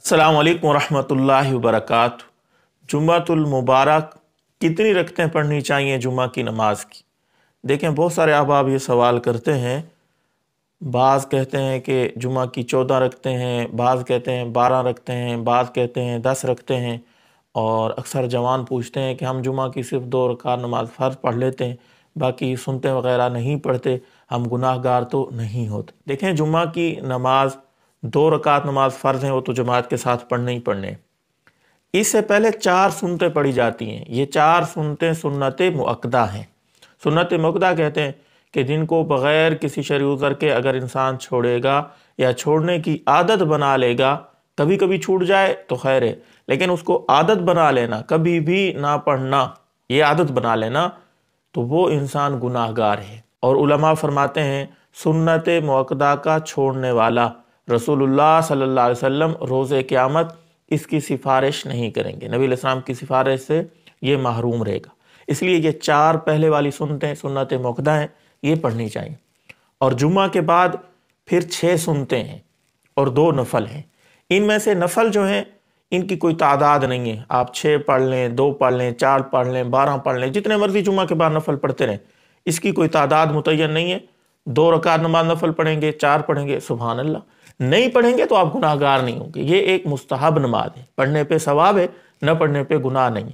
अस्सलाम वालेकुम रहमतुल्लाहि वबरकातुहू। जुम्मतुल मुबारक कितनी रकतें पढ़नी चाहिए जुम्मा की नमाज की? देखें, बहुत सारे अहबाब ये सवाल करते हैं। बाज़ कहते हैं कि जुम्मा की 14 रकतें हैं, बाज़ कहते हैं 12 रकतें हैं, बाज़ कहते हैं 10 रकतें हैं। और अक्सर जवान पूछते हैं कि हम जुम्मा की सिर्फ 2 रकात नमाज फ़र्ज पढ़ लेते हैं, बाकी सुन्नतें वगैरह नहीं पढ़ते, हम गुनाहगार तो नहीं होते। देखें, जुम्मा की नमाज 2 रकात नमाज फ़र्ज हैं, वो तो जमात के साथ पढ़ने ही पढ़ने। इससे पहले 4 सुन्नतें पढ़ी जाती हैं। ये 4 सुन्नतें सुन्नत मुअक्कदा हैं। सुन्नत मुअक्कदा कहते हैं कि जिनको बग़ैर किसी शरई उज़र के अगर इंसान छोड़ेगा या छोड़ने की आदत बना लेगा, कभी कभी छूट जाए तो खैर है, लेकिन उसको आदत बना लेना, कभी भी ना पढ़ना, ये आदत बना लेना, तो वो इंसान गुनाहगार है। और उलमा फरमाते हैं सुन्नत मुअक्कदा का छोड़ने वाला रसूलुल्लाह सल्लल्लाहु अलैहि वसल्लम रोज़े क़यामत इसकी सिफारिश नहीं करेंगे। नबी अलैहिस्सलाम की सिफारिश से ये महरूम रहेगा। इसलिए ये 4 पहले वाली सुन्नतें सुन्नत मुअक्कदा हैं, ये पढ़नी चाहिए। और जुम्मा के बाद फिर 6 सुन्नतें हैं और 2 नफल हैं। इनमें से नफल जो हैं इनकी कोई तादाद नहीं है। आप 6 पढ़ लें, 2 पढ़ लें, 4 पढ़ लें, 12 पढ़ लें, जितने मर्जी जुम्मा के बाद नफल पढ़ते रहें, इसकी कोई तादाद मुतय्यन नहीं है। 2 रकात नमाज नफल पढ़ेंगे, 4 पढ़ेंगे, सुभान अल्लाह। नहीं पढ़ेंगे तो आप गुनाहगार नहीं होंगे। ये एक मुस्तहब नमाज है, पढ़ने पे सवाब है, न पढ़ने पे गुनाह नहीं।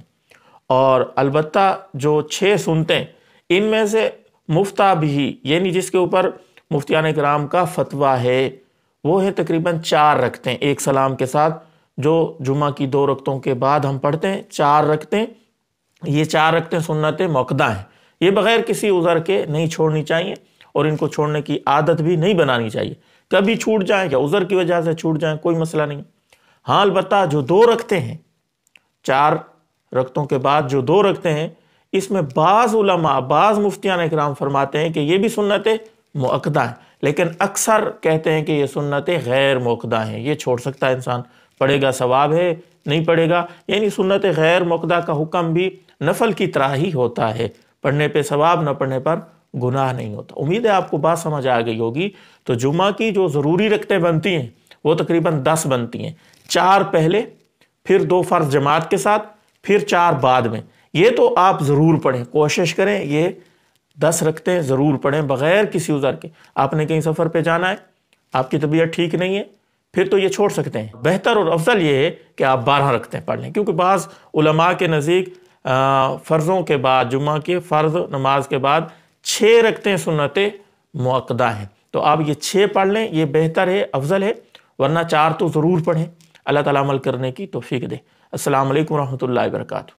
और अलबत्ता जो 6 सुन्नतें, इनमें से मुफ्ता भी, यानी जिसके ऊपर मुफ्तियान किराम का फतवा है, वो है तकरीबन 4 रकतें एक सलाम के साथ, जो जुम्मा की 2 रकतों के बाद हम पढ़ते हैं। 4 रकतें, ये 4 रकतें सुन्नत मुअक्कदा हैं। ये बग़ैर किसी उज़र के नहीं छोड़नी चाहिए और इनको छोड़ने की आदत भी नहीं बनानी चाहिए। कभी छूट जाए या उज़र की वजह से छूट जाए, कोई मसला नहीं। हाँ, अलबत्ता जो 2 रकतें हैं, 4 रकतों के बाद जो 2 रकतें हैं, इसमें बाज़ उलमा, बाज़ मुफ्तियान किराम फरमाते हैं कि ये भी सुन्नत मुअक्कदा है, लेकिन अक्सर कहते हैं कि ये सुन्नत गैर मुअक्कदा हैं। ये छोड़ सकता है इंसान, पढ़ेगा सवाब है, नहीं पढ़ेगा, यानी सुन्नत गैर मुअक्कदा का हुक्म भी नफल की तरह ही होता है। पढ़ने पे सवाब, न पढ़ने पर गुनाह नहीं होता। उम्मीद है आपको बात समझ आ गई होगी। तो जुम्मा की जो ज़रूरी रकतें बनती हैं वो तकरीबन 10 बनती हैं। 4 पहले, फिर 2 फ़र्ज जमात के साथ, फिर 4 बाद में। ये तो आप ज़रूर पढ़ें, कोशिश करें ये 10 रकतें ज़रूर पढ़ें बग़ैर किसी उज़र के। आपने कहीं सफ़र पे जाना है, आपकी तबीयत ठीक नहीं है, फिर तो ये छोड़ सकते हैं। बेहतर और अफजल ये है कि आप 12 रकतें पढ़ लें, क्योंकि बाज़ उलमा के नज़दीक फ़र्ज़ों के बाद, जुम्मा के फ़र्ज़ नमाज के बाद 6 रकतें सुन्नत मुअक्कदा हैं। तो आप ये 6 पढ़ लें, ये बेहतर है, अफजल है, वरना 4 तो ज़रूर पढ़ें। अल्लाह ताला अमल करने की तौफ़ीक दे। अस्सलाम वालेकुम रहमतुल्लाहि व बरकातुहू।